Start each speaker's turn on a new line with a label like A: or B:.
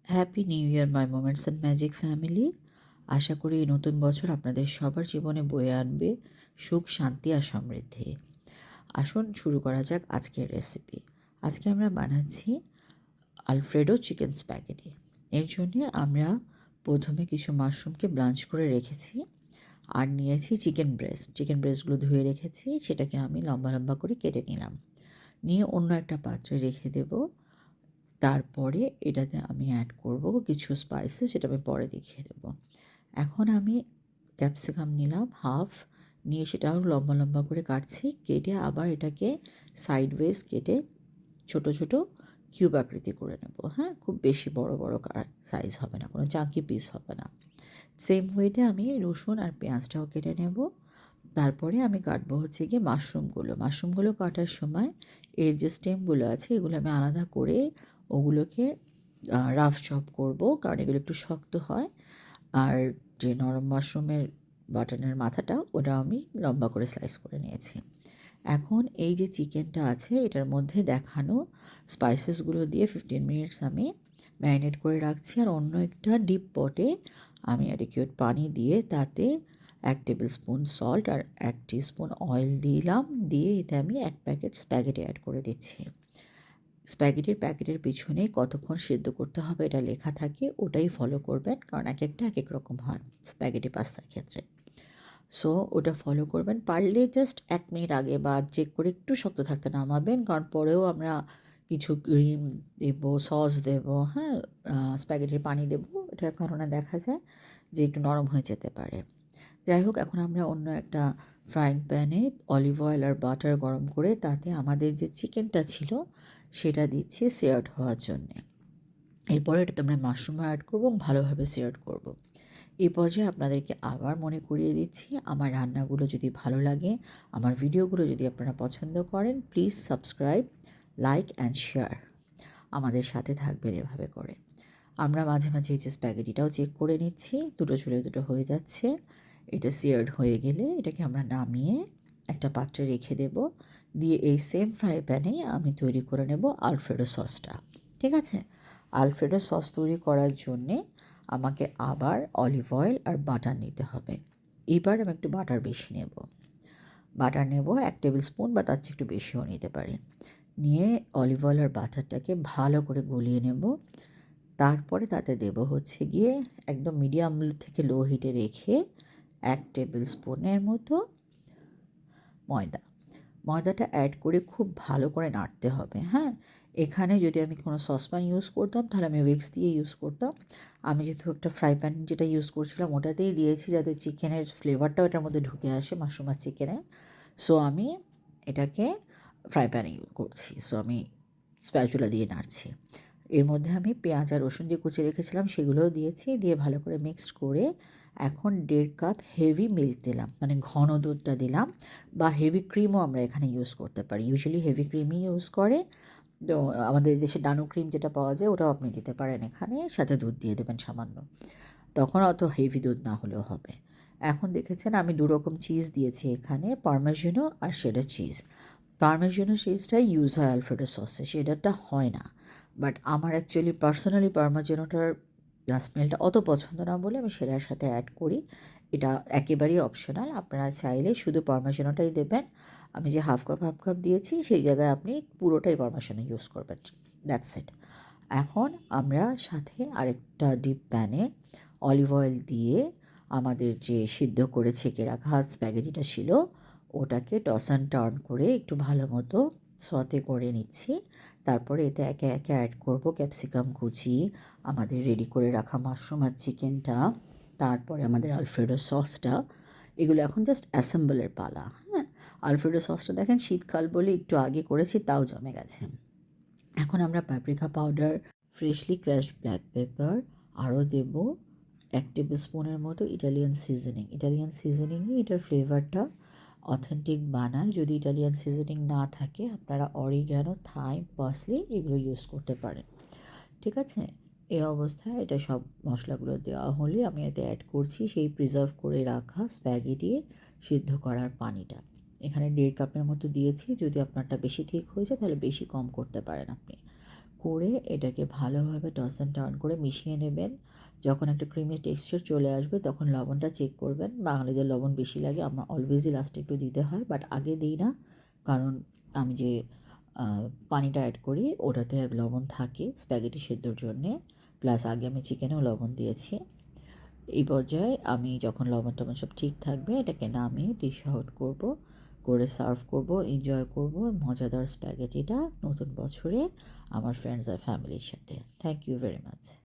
A: Happy new year my moments and magic family. আশা করি এই নতুন বছর আপনাদের সবার জীবনে বয়ে আনবে সুখ, শান্তি আর সমৃদ্ধি। আসুন শুরু করা যাক আজকের রেসিপি। আজকে আমরা বানাচ্ছি আলফ্রেডো চিকেন স্প্যাগেটি। এর জন্যে আমরা প্রথমে কিছু মাশরুমকে ব্লাঞ্চ করে রেখেছি আর নিয়েছি চিকেন ব্রেস্টগুলো ধুয়ে রেখেছি, সেটাকে আমি লম্বা লম্বা করে কেটে নিলাম। নিয়ে অন্য একটা পাত্রে রেখে দেবো। তারপরে এটাতে আমি অ্যাড করব কিছু স্পাইসেস, যেটা আমি পরে দেখিয়ে দেবো। এখন আমি ক্যাপসিকাম নিলাম হাফ, নিয়ে সেটাও লম্বা লম্বা করে কাটছি, কেটে আবার এটাকে সাইডওয়েজ কেটে ছোট ছোট কিউব আকৃতি করে নেব। হ্যাঁ, খুব বেশি বড় বড় সাইজ হবে না, কোনো চাঙ্কি পিস হবে না। সেম ওয়েতে আমি রসুন আর পেঁয়াজটাও কেটে নেব। তারপরে আমি কাটবো হচ্ছে গিয়ে মাশরুমগুলো কাটার সময় এর যে স্টেমগুলো আছে এগুলো আমি আলাদা করে ওগুলোকে রাফ চপ করব, কারণ এগুলো একটু শক্ত হয়। আর যে নরম মাশরুমের বাটনের মাথাটা, ওটা আমি লম্বা করে স্লাইস করে নিয়েছি। এখন এই যে চিকেনটা আছে এটার মধ্যে দেখানো স্পাইসেসগুলো দিয়ে 15 মিনিটস আমি ম্যারিনেট করে রাখছি। আর অন্য একটা ডিপ পটে আমি অ্যাডিকুয়েট পানি দিয়ে তাতে 1 টেবিল স্পুন সল্ট আর 1 টিস্পুন অয়েল দিলাম, দিয়ে এতে আমি 1 প্যাকেট স্প্যাগেটি অ্যাড করে দিচ্ছি। স্প্যাগেটির প্যাকেটের পিছনে কতক্ষণ সিদ্ধ করতে হবে এটা লেখা থাকে, ওটাই ফলো করবেন, কারণ এক একটা এক এক রকম হয় স্প্যাগেটি পাস্তার ক্ষেত্রে। সো ওটা ফলো করবেন। পারলে জাস্ট 1 মিনিট আগে বা চেক করে একটু শক্ত থাকতে নামাবেন, কারণ পরেও আমরা কিছু ক্রিম দেব, সস দেব, হ্যাঁ, স্প্যাগেটির পানি দেব। এটার কারণে দেখা যায় যে একটু নরম হয়ে যেতে পারে। যাই হোক, এখন আমরা অন্য একটা ফ্রাইং প্যানে অলিভ অয়েল আর বাটার গরম করে তাতে আমাদের যে চিকেনটা ছিল সেটা দিচ্ছি সিয়ার্ড হওয়ার জন্যে। এরপরে এটাতে আমরা মাশরুম অ্যাড করবো এবং ভালোভাবে সিয়ার্ড করব। এই পর্যায়ে আপনাদেরকে আবার মনে করিয়ে দিচ্ছি, আমার রান্নাগুলো যদি ভালো লাগে, আমার ভিডিওগুলো যদি আপনারা পছন্দ করেন, please subscribe, like and share. আমাদের সাথে থাকবেন এভাবে করে। আমরা মাঝে মাঝে এই যে স্প্যাগেটিটাও চেক করে নিচ্ছি, দুটো চুলে দুটো হয়ে যাচ্ছে। এটা সিয়ার্ড হয়ে গেলে এটাকে আমরা নামিয়ে একটা পাত্রে রেখে দেব। দিয়ে এই সেম ফ্রাই প্যানেই আমি তৈরি করে নেব আলফ্রেডো সসটা। ঠিক আছে? আলফ্রেডো সস তৈরি করার জন্যে আমাকে আবার অলিভ অয়েল আর বাটার নিতে হবে। এবার আমি একটু বাটার বেশি নেব। বাটার নেব 1 টেবিল স্পুন বা তার চেয়ে একটু বেশিও নিতে পারি। নিয়ে অলিভ অয়েল আর বাটারটাকে ভালো করে গলিয়ে নেব। তারপরে তাতে দেব হচ্ছে গিয়ে একদম মিডিয়াম থেকে লো হিটে রেখে 1 টেবিল স্পুনের মতো ময়দাটা অ্যাড করে খুব ভালো করে নাড়তে হবে। হ্যাঁ, এখানে যদি আমি কোনো সসপ্যান ইউজ করতাম তাহলে আমি উইক্স দিয়ে ইউজ করতাম। আমি যেহেতু একটা ফ্রাই প্যান যেটা ইউজ করছিলাম ওটাতেই দিয়েছি, যাতে চিকেনের ফ্লেভারটাও এটার মধ্যে ঢুকে আসে মাশরুম আর চিকেনে। সো আমি এটাকে ফ্রাই প্যানে ইউজ করছি। সো আমি স্প্যাচুলা দিয়ে নাড়ছি। এর মধ্যে আমি পেঁয়াজ আর রসুন যে কুচিয়ে রেখেছিলাম সেগুলোও দিয়েছি, দিয়ে ভালো করে মিক্সড করে এখন 1.5 কাপ হেভি মিল্ক দিলাম, মানে ঘন দুধটা দিলাম, বা হেভি ক্রিমও আমরা এখানে ইউজ করতে পারি। ইউজুয়ালি হেভি ক্রিমই ইউজ করে। তো আমাদের দেশে ডানো ক্রিম যেটা পাওয়া যায় ওটাও আপনি দিতে পারেন এখানে, সাথে দুধ দিয়ে দেবেন সামান্য, তখন অত হেভি দুধ না হলেও হবে। এখন দেখেছেন আমি 2 রকম চিজ দিয়েছি এখানে, পার্মেজিনো আর শেডার চিজ। পার্মেজিনো চিজটাই ইউজ হয় আলফ্রেডো সসে, শেডারটা হয় না। বাট আমার অ্যাকচুয়ালি পার্সোনালি পার্মেজিনোটার স্মেলটা অত পছন্দ না বলে আমি সেটার সাথে অ্যাড করি। এটা একেবারেই অপশনাল, আপনারা চাইলে শুধু পার্মেজিনোটাই দেবেন। আমি যে হাফ কাপ দিয়েছি সেই জায়গায় আপনি পুরোটাই পার্মেজিনো ইউজ করবেন। That's it. এখন আমরা সাথে আরেকটা ডিপ প্যানে অলিভ অয়েল দিয়ে আমাদের যে সিদ্ধ করে ছেঁকে রাখা স্প্যাগেটিটা ছিল ওটাকে টস অ্যান্ড টার্ন করে একটু ভালো মতো সতে করে নিচ্ছি। তারপরে এতে একে একে অ্যাড করব ক্যাপসিকাম কুচি, আমাদের রেডি করে রাখা মাশরুম আর চিকেনটা, তারপরে আমাদের আলফ্রেডো সসটা। এগুলো এখন জাস্ট অ্যাসেম্বলের পালা। হ্যাঁ, আলফ্রেডো সসটা দেখেন শীতকাল বলে একটু আগে করেছি, তাও জমে গেছে। এখন আমরা paprika powder, freshly crushed black pepper, আরও দেব 1 টেবিল স্পুনের মতো ইটালিয়ান সিজনিংই এটার ফ্লেভারটা অথেন্টিক বানায়। যদি ইটালিয়ান সিজনিং না থাকে আপনারা অরিগ্যানো, থাইম, পার্সলি এগুলো ইউজ করতে পারেন। ঠিক আছে? এই অবস্থায় এটা সব মশলাগুলো দেওয়া হলে আমি এতে অ্যাড করছি সেই প্রিজার্ভ করে রাখা স্প্যাগেটি সিদ্ধ করার পানিটা। এখানে 1.5 কাপের মতো দিয়েছি, যদি আপনারটা বেশি ঠিক হয়ে যায় তাহলে বেশি কম করতে পারেন আপনি। করে এটাকে ভালোভাবে টস অ্যান্ড টার্ন করে মিশিয়ে নেবেন। যখন একটা ক্রিমি টেক্সচার চলে আসবে তখন লবণটা চেক করবেন। বাঙালিদের লবণ বেশি লাগে, আমার অলওয়েজই লাস্টে একটু দিতে হয়, বাট আগে দিই না, কারণ আমি যে পানিটা অ্যাড করি ওটাতে লবণ থাকে স্প্যাগেটি সেদ্ধর জন্যে, প্লাস আগে আমি চিকেনেও লবণ দিয়েছি। এই পর্যায়ে আমি যখন লবণ টবণ সব ঠিক থাকবে এটাকে নামিয়ে ডিশ আউট করবো, করে সার্ভ করব, এনজয় করব মজাদার স্প্যাগেটিটা নতুন বছরে আমার ফ্রেন্ডস আর ফ্যামিলির সাথে। Thank you very much.